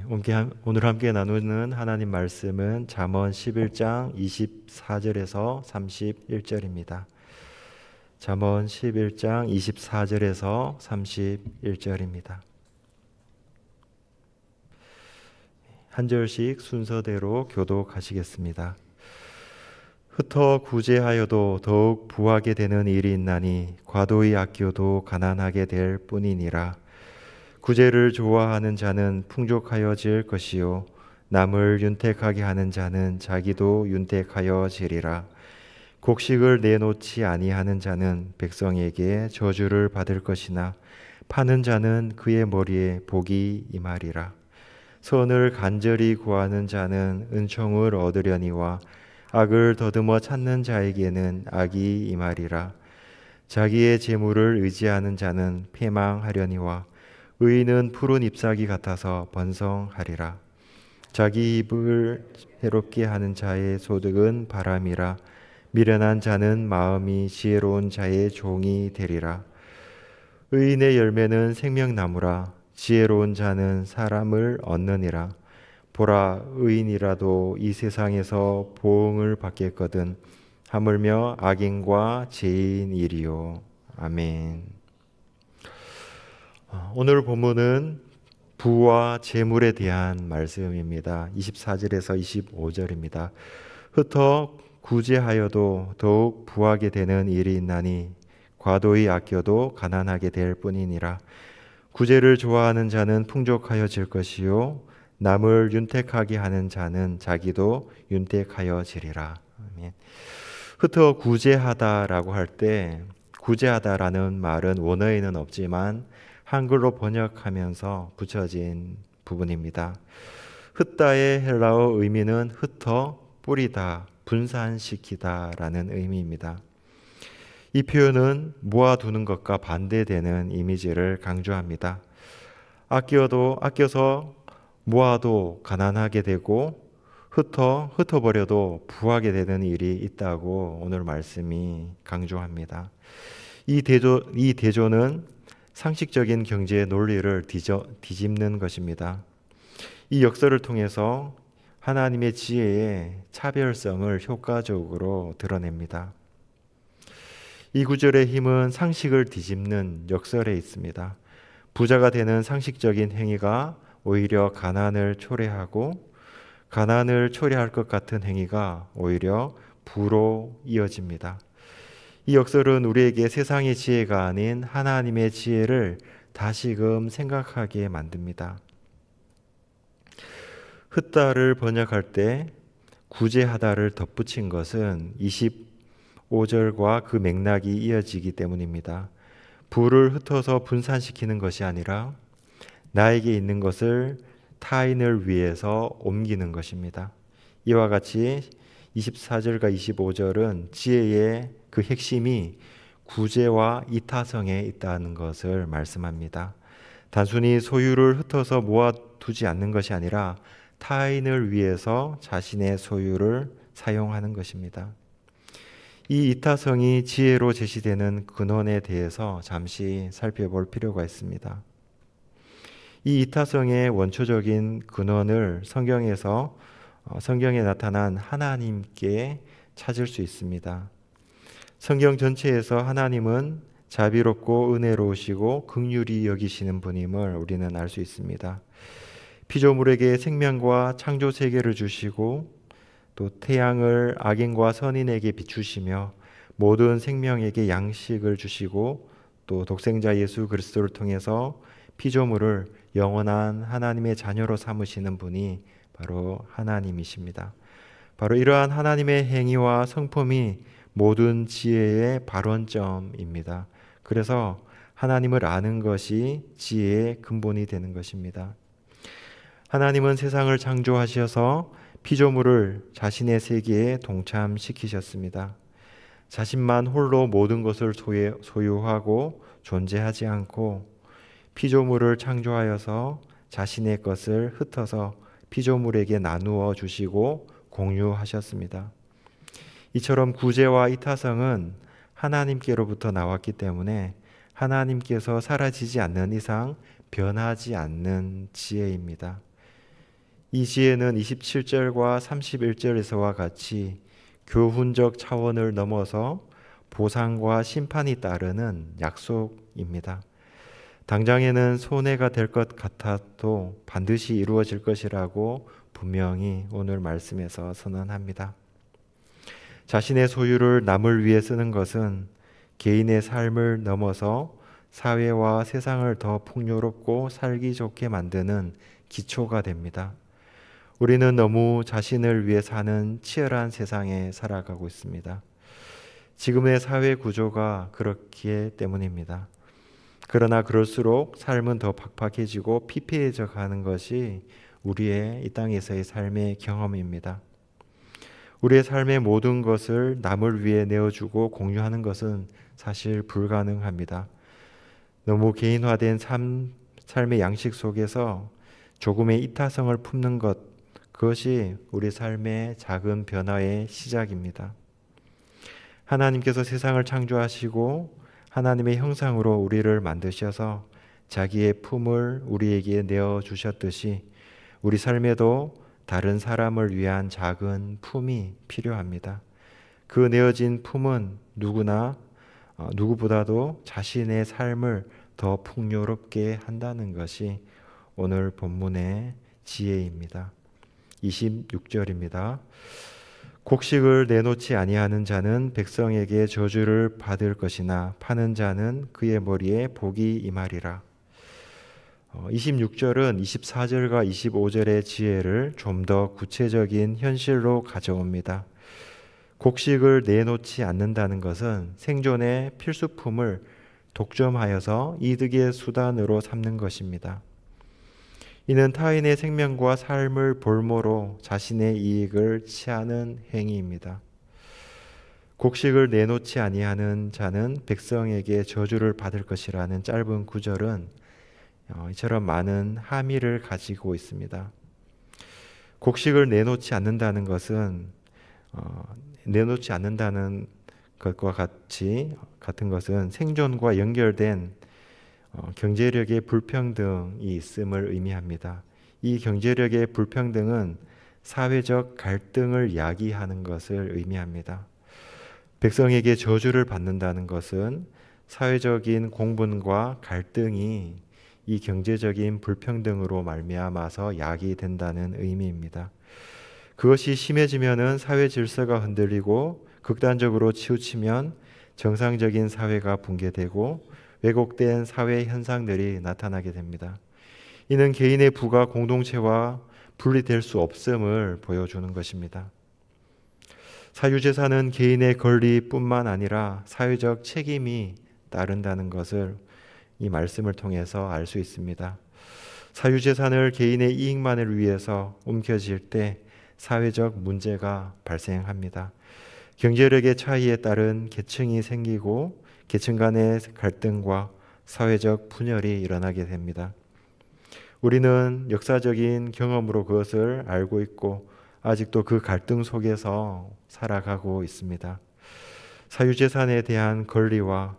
오늘 함께 나누는 하나님 말씀은 잠언 11장 24절에서 31절입니다. 잠언 11장 24절에서 31절입니다. 한 절씩 순서대로 교독하시겠습니다. 흩어 구제하여도 더욱 부하게 되는 일이 있나니 과도히 아껴도 가난하게 될 뿐이니라. 구제를 좋아하는 자는 풍족하여질 것이요 남을 윤택하게 하는 자는 자기도 윤택하여지리라. 곡식을 내놓지 아니하는 자는 백성에게 저주를 받을 것이나 파는 자는 그의 머리에 복이 임하리라. 선을 간절히 구하는 자는 은총을 얻으려니와 악을 더듬어 찾는 자에게는 악이 임하리라. 자기의 재물을 의지하는 자는 패망하려니와 의인은 푸른 잎사귀 같아서 번성하리라. 자기 입을 해롭게 하는 자의 소득은 바람이라. 미련한 자는 마음이 지혜로운 자의 종이 되리라. 의인의 열매는 생명나무라. 지혜로운 자는 사람을 얻느니라. 보라, 의인이라도 이 세상에서 보응을 받겠거든 하물며 악인과 죄인이리요. 아멘. 오늘 본문은 부와 재물에 대한 말씀입니다. 24절에서 25절입니다. 흩어 구제하여도 더욱 부하게 되는 일이 있나니 과도히 아껴도 가난하게 될 뿐이니라. 구제를 좋아하는 자는 풍족하여질 것이요 남을 윤택하게 하는 자는 자기도 윤택하여지리라. 흩어 구제하다라고 할 때 구제하다라는 말은 원어에는 없지만 한글로 번역하면서 붙여진 부분입니다. 흩다의 헬라어 의미는 흩어 뿌리다, 분산시키다라는 의미입니다. 이 표현은 모아두는 것과 반대되는 이미지를 강조합니다. 아껴서 모아도 가난하게 되고 흩어버려도 부하게 되는 일이 있다고 오늘 말씀이 강조합니다. 이 대조는 상식적인 경제의 논리를 뒤집는 것입니다. 이 역설을 통해서 하나님의 지혜의 차별성을 효과적으로 드러냅니다. 이 구절의 힘은 상식을 뒤집는 역설에 있습니다. 부자가 되는 상식적인 행위가 오히려 가난을 초래하고 가난을 초래할 것 같은 행위가 오히려 부로 이어집니다. 이 역설은 우리에게 세상의 지혜가 아닌 하나님의 지혜를 다시금 생각하게 만듭니다. 흩다를 번역할 때 구제하다를 덧붙인 것은 25절과 그 맥락이 이어지기 때문입니다. 부를 흩어서 분산시키는 것이 아니라 나에게 있는 것을 타인을 위해서 옮기는 것입니다. 이와 같이 24절과 25절은 지혜의 그 핵심이 구제와 이타성에 있다는 것을 말씀합니다. 단순히 소유를 흩어서 모아두지 않는 것이 아니라 타인을 위해서 자신의 소유를 사용하는 것입니다. 이 이타성이 지혜로 제시되는 근원에 대해서 잠시 살펴볼 필요가 있습니다. 이 이타성의 원초적인 근원을 성경에 나타난 하나님께 찾을 수 있습니다. 성경 전체에서 하나님은 자비롭고 은혜로우시고 긍휼히 여기시는 분임을 우리는 알 수 있습니다. 피조물에게 생명과 창조 세계를 주시고 또 태양을 악인과 선인에게 비추시며 모든 생명에게 양식을 주시고 또 독생자 예수 그리스도를 통해서 피조물을 영원한 하나님의 자녀로 삼으시는 분이 바로 하나님이십니다. 바로 이러한 하나님의 행위와 성품이 모든 지혜의 발원점입니다. 그래서 하나님을 아는 것이 지혜의 근본이 되는 것입니다. 하나님은 세상을 창조하셔서 피조물을 자신의 세계에 동참시키셨습니다. 자신만 홀로 모든 것을 소유하고 존재하지 않고 피조물을 창조하여서 자신의 것을 흩어서 피조물에게 나누어 주시고 공유하셨습니다. 이처럼 구제와 이타성은 하나님께로부터 나왔기 때문에 하나님께서 사라지지 않는 이상 변하지 않는 지혜입니다. 이 지혜는 27절과 31절에서와 같이 교훈적 차원을 넘어서 보상과 심판이 따르는 약속입니다. 당장에는 손해가 될 것 같아도 반드시 이루어질 것이라고 분명히 오늘 말씀에서 선언합니다. 자신의 소유를 남을 위해 쓰는 것은 개인의 삶을 넘어서 사회와 세상을 더 풍요롭고 살기 좋게 만드는 기초가 됩니다. 우리는 너무 자신을 위해 사는 치열한 세상에 살아가고 있습니다. 지금의 사회 구조가 그렇기 때문입니다. 그러나 그럴수록 삶은 더 팍팍해지고 피폐해져 가는 것이 우리의 이 땅에서의 삶의 경험입니다. 우리의 삶의 모든 것을 남을 위해 내어주고 공유하는 것은 사실 불가능합니다. 너무 개인화된 삶의 양식 속에서 조금의 이타성을 품는 것, 그것이 우리 삶의 작은 변화의 시작입니다. 하나님께서 세상을 창조하시고 하나님의 형상으로 우리를 만드셔서 자기의 품을 우리에게 내어주셨듯이 우리 삶에도 다른 사람을 위한 작은 품이 필요합니다. 그 내어진 품은 누구보다도 자신의 삶을 더 풍요롭게 한다는 것이 오늘 본문의 지혜입니다. 26절입니다. 곡식을 내놓지 아니하는 자는 백성에게 저주를 받을 것이나 파는 자는 그의 머리에 복이 임하리라. 26절은 24절과 25절의 지혜를 좀 더 구체적인 현실로 가져옵니다. 곡식을 내놓지 않는다는 것은 생존의 필수품을 독점하여서 이득의 수단으로 삼는 것입니다. 이는 타인의 생명과 삶을 볼모로 자신의 이익을 취하는 행위입니다. 곡식을 내놓지 아니하는 자는 백성에게 저주를 받을 것이라는 짧은 구절은 이처럼 많은 함의를 가지고 있습니다. 곡식을 내놓지 않는다는 것은 내놓지 않는다는 것과 같은 것은 생존과 연결된 경제력의 불평등이 있음을 의미합니다. 이 경제력의 불평등은 사회적 갈등을 야기하는 것을 의미합니다. 백성에게 저주를 받는다는 것은 사회적인 공분과 갈등이 이 경제적인 불평등으로 말미암아서 야기된다는 의미입니다. 그것이 심해지면은 사회 질서가 흔들리고 극단적으로 치우치면 정상적인 사회가 붕괴되고 왜곡된 사회 현상들이 나타나게 됩니다. 이는 개인의 부가 공동체와 분리될 수 없음을 보여주는 것입니다. 사유재산은 개인의 권리뿐만 아니라 사회적 책임이 따른다는 것을 이 말씀을 통해서 알 수 있습니다. 사유재산을 개인의 이익만을 위해서 움켜쥘 때 사회적 문제가 발생합니다. 경제력의 차이에 따른 계층이 생기고 계층 간의 갈등과 사회적 분열이 일어나게 됩니다. 우리는 역사적인 경험으로 그것을 알고 있고 아직도 그 갈등 속에서 살아가고 있습니다. 사유재산에 대한 권리와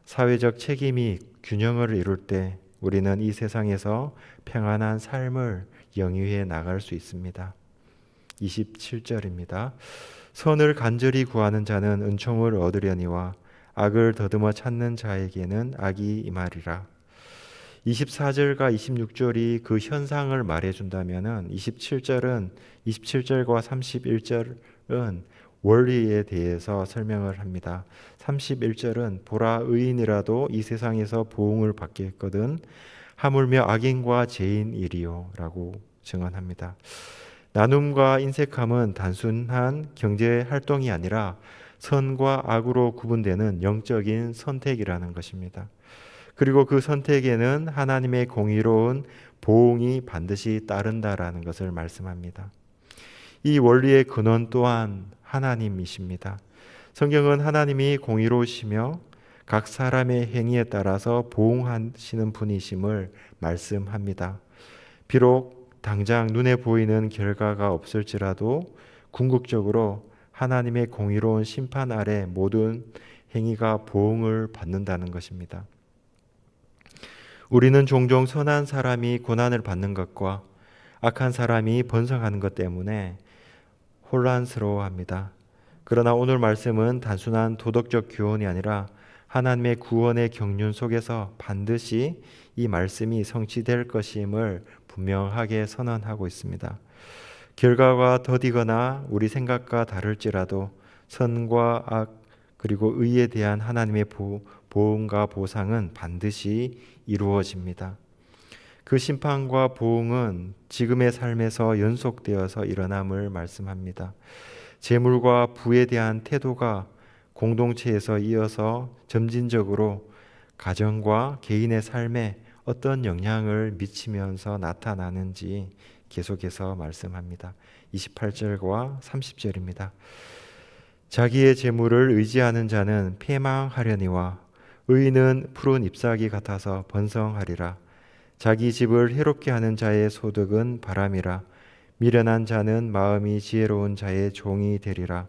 사회적 책임이 균형을 이룰 때 우리는 이 세상에서 평안한 삶을 영위해 나갈 수 있습니다. 27절입니다. 선을 간절히 구하는 자는 은총을 얻으려니와 악을 더듬어 찾는 자에게는 악이 임하리라. 24절과 26절이 그 현상을 말해준다면 27절과 31절은 원리에 대해서 설명을 합니다. 31절은 보라 의인이라도 이 세상에서 보응을 받겠거든 하물며 악인과 죄인이리요 라고 증언합니다. 나눔과 인색함은 단순한 경제 활동이 아니라 선과 악으로 구분되는 영적인 선택이라는 것입니다. 그리고 그 선택에는 하나님의 공의로운 보응이 반드시 따른다라는 것을 말씀합니다. 이 원리의 근원 또한 하나님이십니다. 성경은 하나님이 공의로우시며 각 사람의 행위에 따라서 보응하시는 분이심을 말씀합니다. 비록 당장 눈에 보이는 결과가 없을지라도 궁극적으로 하나님의 공의로운 심판 아래 모든 행위가 보응을 받는다는 것입니다. 우리는 종종 선한 사람이 고난을 받는 것과 악한 사람이 번성하는 것 때문에 혼란스러워합니다. 그러나 오늘 말씀은 단순한 도덕적 교훈이 아니라 하나님의 구원의 경륜 속에서 반드시 이 말씀이 성취될 것임을 분명하게 선언하고 있습니다. 결과가 더디거나 우리 생각과 다를지라도 선과 악 그리고 의에 대한 하나님의 보응과 보상은 반드시 이루어집니다. 그 심판과 보응은 지금의 삶에서 연속되어서 일어남을 말씀합니다. 재물과 부에 대한 태도가 공동체에서 이어서 점진적으로 가정과 개인의 삶에 어떤 영향을 미치면서 나타나는지 계속해서 말씀합니다. 28절과 30절입니다. 자기의 재물을 의지하는 자는 패망하려니와 의인은 푸른 잎사귀 같아서 번성하리라. 자기 집을 해롭게 하는 자의 소득은 바람이라. 미련한 자는 마음이 지혜로운 자의 종이 되리라.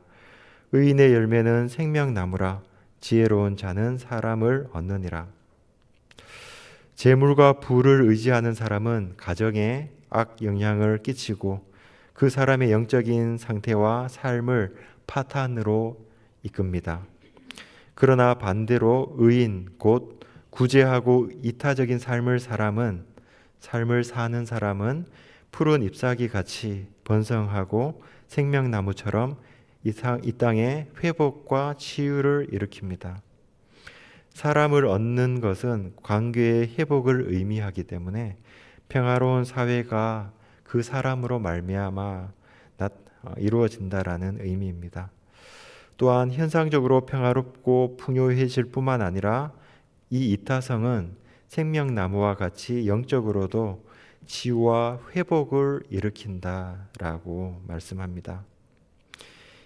의인의 열매는 생명나무라. 지혜로운 자는 사람을 얻느니라. 재물과 부를 의지하는 사람은 가정에 악 영향을 끼치고 그 사람의 영적인 상태와 삶을 파탄으로 이끕니다. 그러나 반대로 의인 곧 구제하고 이타적인 삶을 사는 사람은 푸른 잎사귀 같이 번성하고 생명나무처럼 이 땅에 회복과 치유를 일으킵니다. 사람을 얻는 것은 관계의 회복을 의미하기 때문에 평화로운 사회가 그 사람으로 말미암아 이루어진다라는 의미입니다. 또한 현상적으로 평화롭고 풍요해질 뿐만 아니라 이 이타성은 생명나무와 같이 영적으로도 치유와 회복을 일으킨다라고 말씀합니다.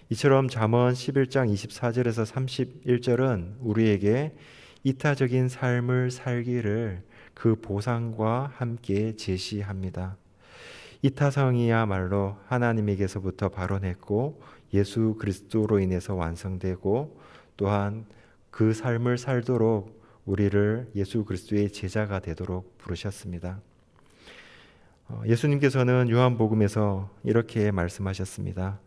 이처럼 잠언 11장 24절에서 31절은 우리에게 이타적인 삶을 살기를 그 보상과 함께 제시합니다. 이타성이야말로 하나님에게서부터 발원했고 예수 그리스도로 인해서 완성되고 또한 그 삶을 살도록 우리를 예수 그리스도의 제자가 되도록 부르셨습니다. 예수님께서는 요한복음에서 이렇게 말씀하셨습니다.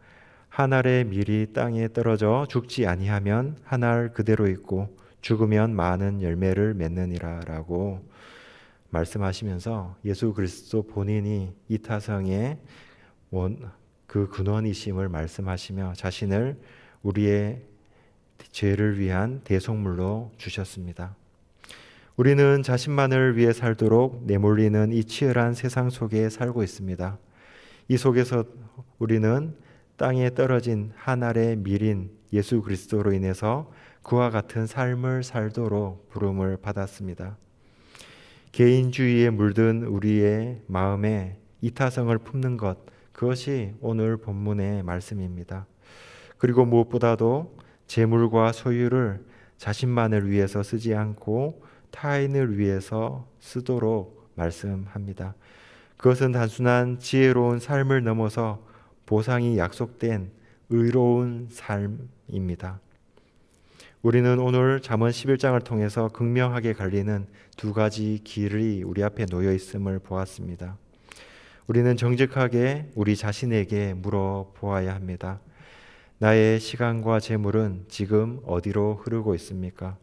한 알의 밀이 땅에 떨어져 죽지 아니하면 한 알 그대로 있고 죽으면 많은 열매를 맺느니라 라고 말씀하시면서 예수 그리스도 본인이 이타성의 그 근원이심을 말씀하시며 자신을 우리의 죄를 위한 대속물로 주셨습니다. 우리는 자신만을 위해 살도록 내몰리는 이 치열한 세상 속에 살고 있습니다. 이 속에서 우리는 땅에 떨어진 한 알의 밀인 예수 그리스도로 인해서 그와 같은 삶을 살도록 부름을 받았습니다. 개인주의에 물든 우리의 마음에 이타성을 품는 것, 그것이 오늘 본문의 말씀입니다. 그리고 무엇보다도 재물과 소유를 자신만을 위해서 쓰지 않고 타인을 위해서 쓰도록 말씀합니다. 그것은 단순한 지혜로운 삶을 넘어서 보상이 약속된 의로운 삶입니다. 우리는 오늘 잠언 11장을 통해서 극명하게 갈리는 두 가지 길이 우리 앞에 놓여 있음을 보았습니다. 우리는 정직하게 우리 자신에게 물어보아야 합니다. 나의 시간과 재물은 지금 어디로 흐르고 있습니까?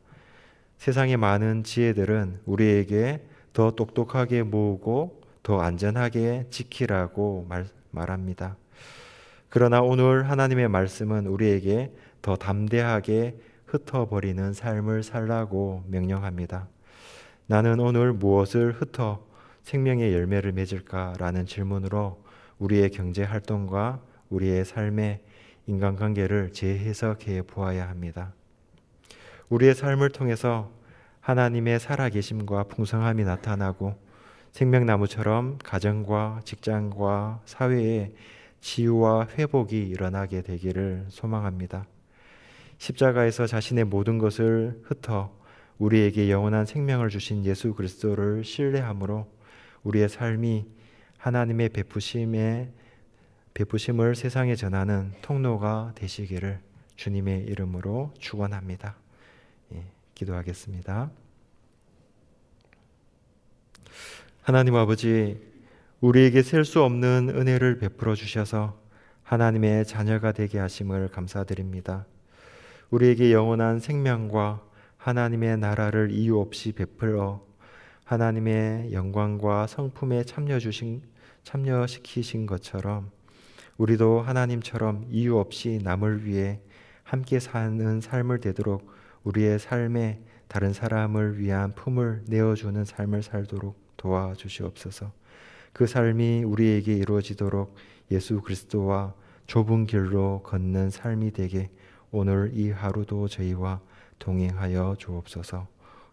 세상의 많은 지혜들은 우리에게 더 똑똑하게 모으고 더 안전하게 지키라고 말합니다. 그러나 오늘 하나님의 말씀은 우리에게 더 담대하게 흩어버리는 삶을 살라고 명령합니다. 나는 오늘 무엇을 흩어 생명의 열매를 맺을까라는 질문으로 우리의 경제 활동과 우리의 삶의 인간관계를 재해석해 보아야 합니다. 우리의 삶을 통해서 하나님의 살아계심과 풍성함이 나타나고 생명나무처럼 가정과 직장과 사회에 치유와 회복이 일어나게 되기를 소망합니다. 십자가에서 자신의 모든 것을 흩어 우리에게 영원한 생명을 주신 예수 그리스도를 신뢰함으로 우리의 삶이 하나님의 베푸심을 세상에 전하는 통로가 되시기를 주님의 이름으로 축원합니다. 기도하겠습니다. 하나님 아버지, 우리에게 셀 수 없는 은혜를 베풀어 주셔서 하나님의 자녀가 되게 하심을 감사드립니다. 우리에게 영원한 생명과 하나님의 나라를 이유 없이 베풀어 하나님의 영광과 성품에 참여시키신 것처럼 우리도 하나님처럼 이유 없이 남을 위해 함께 사는 삶을 되도록 우리의 삶에 다른 사람을 위한 품을 내어주는 삶을 살도록 도와주시옵소서. 그 삶이 우리에게 이루어지도록 예수 그리스도와 좁은 길로 걷는 삶이 되게 오늘 이 하루도 저희와 동행하여 주옵소서.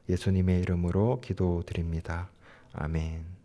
예수님의 이름으로 기도드립니다. 아멘.